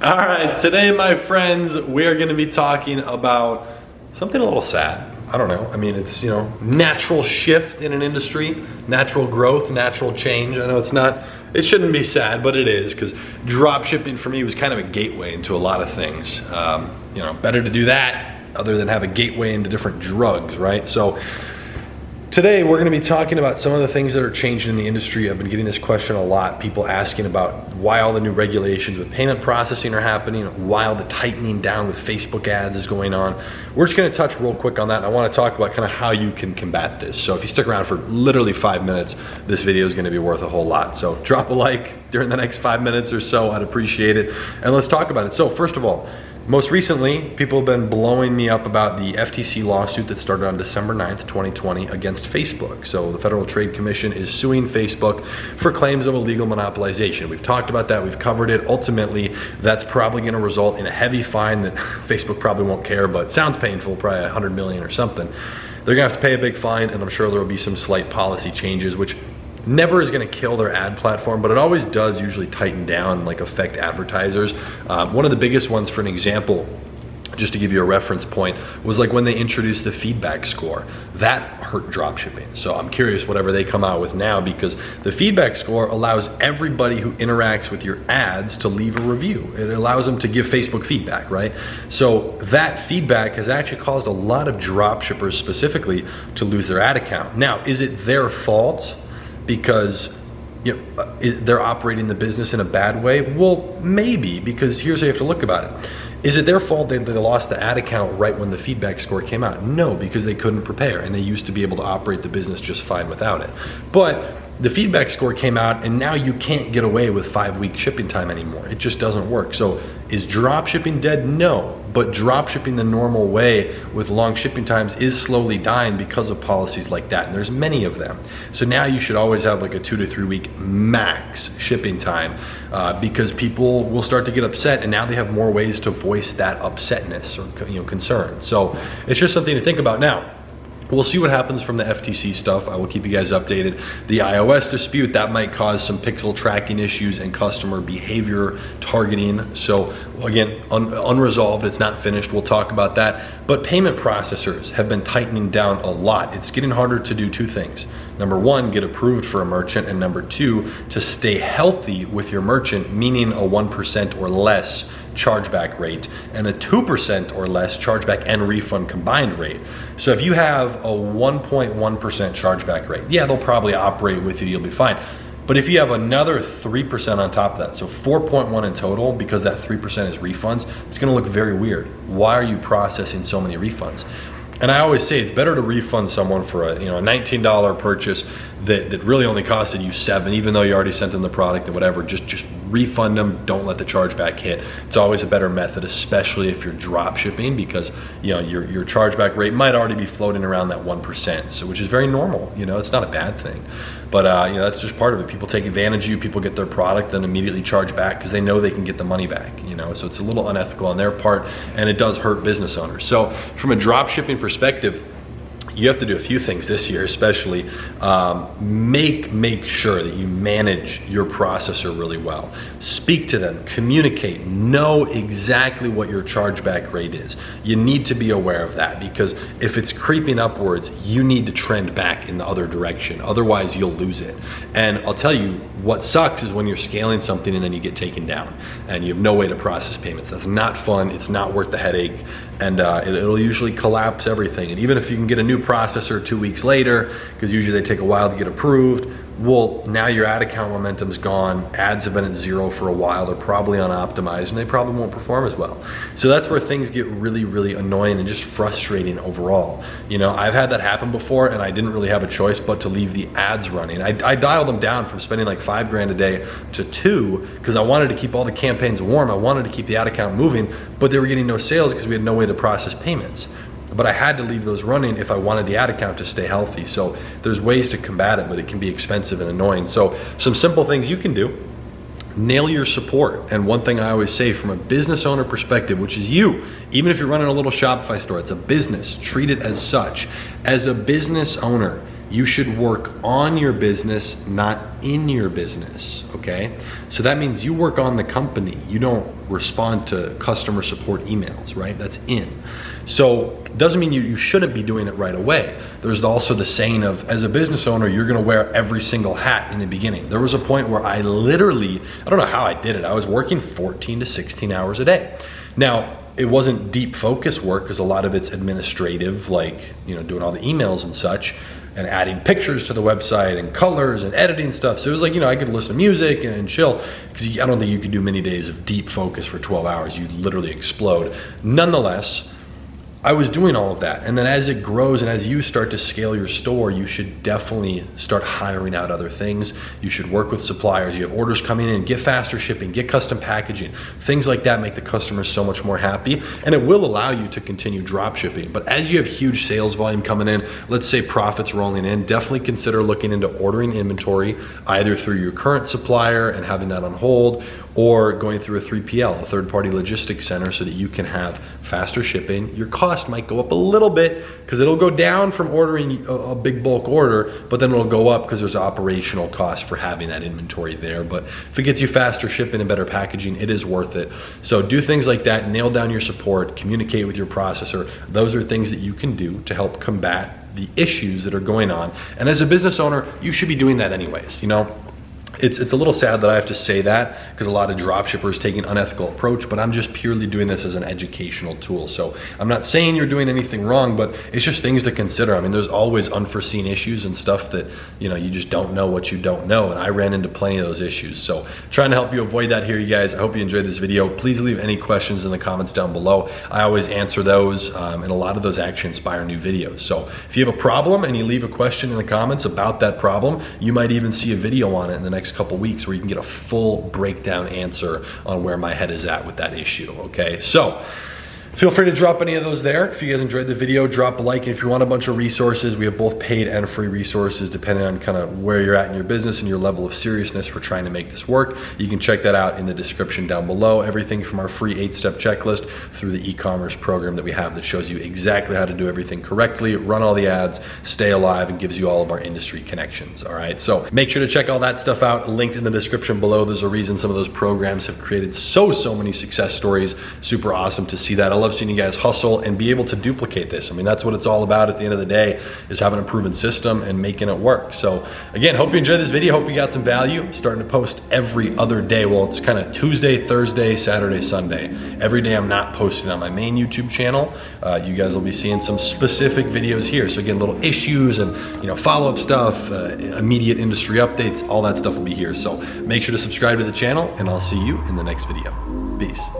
All right, today, my friends, we're gonna be talking about something a little sad. I don't know, I mean, it's, natural shift in an industry, natural growth, natural change. I know it shouldn't be sad, but it is, because drop shipping for me was kind of a gateway into a lot of things. Better to do that other than have a gateway into different drugs, right? So today we're going to be talking about some of the things that are changing in the industry. I've been getting this question a lot, people asking about why all the new regulations with payment processing are happening, why all the tightening down with Facebook ads is going on. We're just going to touch real quick on that, and I want to talk about kind of how you can combat this. So if you stick around for literally 5 minutes, this video is going to be worth a whole lot. So drop a like during the next 5 minutes or so, I'd appreciate it, and let's talk about it. So first of all, most recently, people have been blowing me up about the FTC lawsuit that started on December 9th, 2020 against Facebook. So the Federal Trade Commission is suing Facebook for claims of illegal monopolization. We've talked about that, we've covered it. Ultimately, that's probably gonna result in a heavy fine that Facebook probably won't care, but sounds painful, probably 100 million or something. They're gonna have to pay a big fine, and I'm sure there will be some slight policy changes, which never is going to kill their ad platform, but it always does usually tighten down, like affect advertisers. One of the biggest ones, for an example, just to give you a reference point, was like when they introduced the feedback score. That hurt dropshipping. So I'm curious whatever they come out with now, because the feedback score allows everybody who interacts with your ads to leave a review. It allows them to give Facebook feedback, right? So that feedback has actually caused a lot of dropshippers specifically to lose their ad account. Now, is it their fault because they're operating the business in a bad way? Well, maybe, because here's how you have to look about it. Is it their fault that they lost the ad account right when the feedback score came out? No, because they couldn't prepare, and they used to be able to operate the business just fine without it. But the feedback score came out, and now you can't get away with 5-week shipping time anymore. It just doesn't work. So is drop shipping dead? No, but drop shipping the normal way with long shipping times is slowly dying because of policies like that, and there's many of them. So now you should always have like a 2 to 3 week max shipping time, because people will start to get upset, and now they have more ways to voice that upsetness or concern. So it's just something to think about. Now, we'll see what happens from the FTC stuff. I will keep you guys updated. The iOS dispute, that might cause some pixel tracking issues and customer behavior targeting. So again, unresolved, it's not finished. We'll talk about that. But payment processors have been tightening down a lot. It's getting harder to do two things. Number one, get approved for a merchant, and number two, to stay healthy with your merchant, meaning a 1% or less chargeback rate and a 2% or less chargeback and refund combined rate. So if you have a 1.1% chargeback rate, yeah, they'll probably operate with you, you'll be fine. But if you have another 3% on top of that, so 4.1 in total, because that 3% is refunds, it's gonna look very weird. Why are you processing so many refunds? And I always say it's better to refund someone for a $19 purchase that really only costed you $7, even though you already sent them the product and whatever. Just refund them. Don't let the chargeback hit. It's always a better method, especially if you're drop shipping, because your chargeback rate might already be floating around that 1%, so which is very normal. It's not a bad thing, but that's just part of it. People take advantage of you. People get their product and immediately charge back because they know they can get the money back. So it's a little unethical on their part, and it does hurt business owners. So from a drop shipping perspective, you have to do a few things this year, especially. Make sure that you manage your processor really well. Speak to them, communicate, know exactly what your chargeback rate is. You need to be aware of that, because if it's creeping upwards, you need to trend back in the other direction. Otherwise, you'll lose it. And I'll tell you, what sucks is when you're scaling something and then you get taken down and you have no way to process payments. That's not fun. It's not worth the headache, and it'll usually collapse everything. And even if you can get a new processor 2 weeks later, because usually they take a while to get approved, well, now your ad account momentum's gone. Ads have been at zero for a while. They're probably unoptimized, and they probably won't perform as well. So that's where things get really, really annoying and just frustrating overall. I've had that happen before, and I didn't really have a choice but to leave the ads running. I dialed them down from spending like $5 grand a day to 2, because I wanted to keep all the campaigns warm. I wanted to keep the ad account moving, but they were getting no sales because we had no way to process payments. But I had to leave those running if I wanted the ad account to stay healthy. So there's ways to combat it, but it can be expensive and annoying. So some simple things you can do: nail your support. And one thing I always say from a business owner perspective, which is you, even if you're running a little Shopify store, it's a business, treat it as such. As a business owner, You should work on your business, not in your business, okay? So that means you work on the company. You don't respond to customer support emails, right? That's in. So it doesn't mean you shouldn't be doing it right away. There's also the saying of, as a business owner, you're gonna wear every single hat in the beginning. There was a point where I literally, I don't know how I did it. I was working 14 to 16 hours a day. Now, it wasn't deep focus work because a lot of it's administrative, like, you know, doing all the emails and such, and adding pictures to the website and colors and editing stuff. So it was like, you know, I could listen to music and chill, because I don't think you could do many days of deep focus for 12 hours. You'd literally explode. Nonetheless, I was doing all of that. And then as it grows and as you start to scale your store, you should definitely start hiring out other things. You should work with suppliers. You have orders coming in, get faster shipping, get custom packaging. Things like that make the customer so much more happy, and it will allow you to continue drop shipping. But as you have huge sales volume coming in, let's say profits rolling in, definitely consider looking into ordering inventory either through your current supplier and having that on hold, or going through a 3PL, a third-party logistics center, so that you can have faster shipping. Your cost might go up a little bit because it'll go down from ordering a big bulk order, but then it'll go up because there's operational cost for having that inventory there. But if it gets you faster shipping and better packaging, it is worth it. So do things like that, nail down your support, communicate with your processor. Those are things that you can do to help combat the issues that are going on. And as a business owner, you should be doing that anyways, you know? It's a little sad that I have to say that, because a lot of drop shippers take an unethical approach, but I'm just purely doing this as an educational tool. So I'm not saying you're doing anything wrong, but it's just things to consider. I mean, there's always unforeseen issues and stuff that, you know, you just don't know what you don't know. And I ran into plenty of those issues. So trying to help you avoid that here, you guys. I hope you enjoyed this video. Please leave any questions in the comments down below. I always answer those, and a lot of those actually inspire new videos. So if you have a problem and you leave a question in the comments about that problem, you might even see a video on it in the next couple weeks where you can get a full breakdown answer on where my head is at with that issue, okay? So feel free to drop any of those there. If you guys enjoyed the video, drop a like. And if you want a bunch of resources, we have both paid and free resources depending on kind of where you're at in your business and your level of seriousness for trying to make this work. You can check that out in the description down below. Everything from our free 8-step checklist through the e-commerce program that we have that shows you exactly how to do everything correctly, run all the ads, stay alive, and gives you all of our industry connections, all right? So make sure to check all that stuff out, linked in the description below. There's a reason some of those programs have created so many success stories. Super awesome to see that. I love seeing you guys hustle and be able to duplicate this. I mean, that's what it's all about at the end of the day, is having a proven system and making it work. So again, hope you enjoyed this video. Hope you got some value. I'm starting to post every other day. Well, it's kind of Tuesday, Thursday, Saturday, Sunday. Every day I'm not posting on my main YouTube channel. You guys will be seeing some specific videos here. So again, little issues and, you know, follow-up stuff, immediate industry updates, all that stuff will be here. So make sure to subscribe to the channel, and I'll see you in the next video. Peace.